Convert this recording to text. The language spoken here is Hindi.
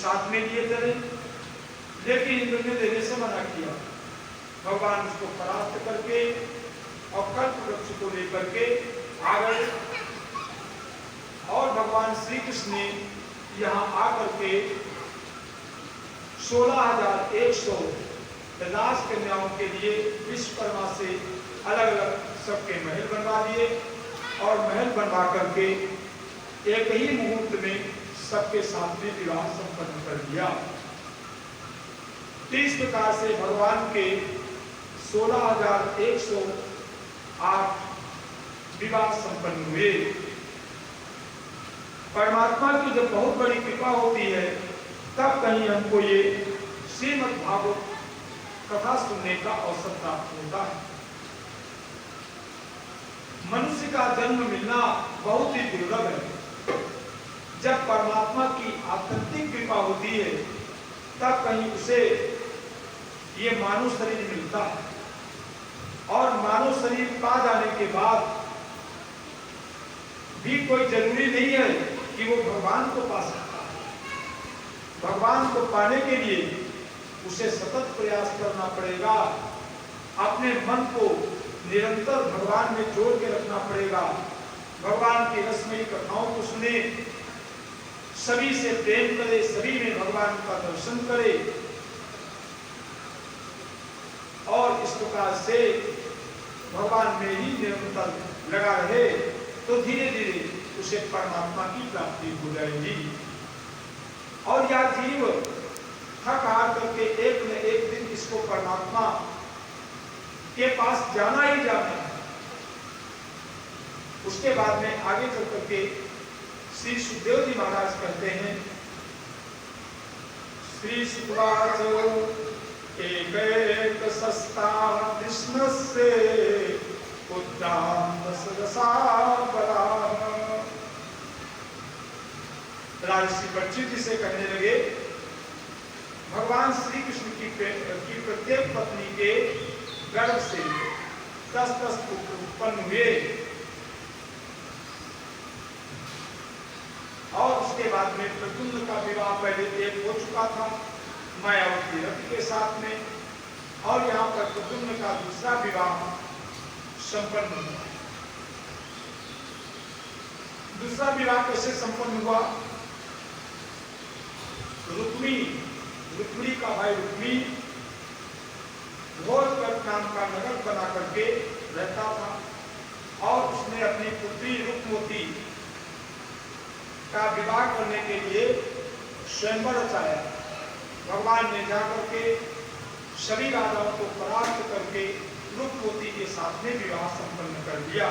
साथ में लिए चले, लेकिन इंद्र ने देने से मना किया। भगवान उसको परास्त करके और कल्प वृक्ष को लेकर के आ गए और भगवान श्री कृष्ण ने यहाँ आकर के 16,100 राजकन्याओं के लिए विश्वकर्मा से अलग अलग सबके महल बनवा दिए और महल बनवा करके एक ही मुहूर्त में सबके साथ में विवाह संपन्न कर दिया। इस प्रकार से भगवान के 16,108 विवाह संपन्न हुए। परमात्मा की जब बहुत बड़ी कृपा होती है तब कहीं हमको ये श्रीमद् भागवत कथा सुनने का अवसर प्राप्त होता है। मनुष्य का जन्म मिलना बहुत ही दुर्लभ है। जब परमात्मा की आत्यंतिक कृपा होती है तब कहीं उसे ये मानव शरीर मिलता है और मानव शरीर पा जाने के बाद भी कोई जरूरी नहीं है कि वो भगवान को पा सकता है। भगवान को पाने के लिए उसे सतत प्रयास करना पड़ेगा, अपने मन को निरंतर भगवान में जोड़ के रखना पड़ेगा, भगवान की रसमयी कथाओं को सुने, सभी से प्रेम करे, सभी में भगवान का दर्शन करे और इस प्रकार से भगवान में ही निरंतर लगा रहे तो धीरे धीरे उसे परमात्मा की प्राप्ति हो जाएगी। और यह जीव थक हार करके एक न एक दिन इसको परमात्मा के पास जाना ही जाना है। उसके बाद में आगे चल करके श्री सुखदेव जी महाराज कहते हैं, श्री सुखवाच एक सस्ता कृष्णस्य उद्दाम सदसा बला। राजर्षि परीक्षित जी से कहने लगे, भगवान श्री कृष्ण की प्रत्येक पत्नी के गर्भ से 10-10 पुत्र उत्पन्न हुए और उसके बाद में प्रद्युम्न का विवाह पहले एक हो चुका था मायावती रथ के साथ में और यहाँ पर प्रद्युम्न का दूसरा विवाह संपन्न हुआ। दूसरा विवाह कैसे संपन्न हुआ? रुक्मिणी का भाई रुक्मी घोरगढ़ नाम का नगर बना करके रहता था और उसने अपनी पुत्री रुक्मोती का विवाह करने के लिए स्वयंवर रचाया। भगवान ने जाकर के सभी राजाओं को परास्त करके रुक्मोती के साथ में विवाह संपन्न कर दिया।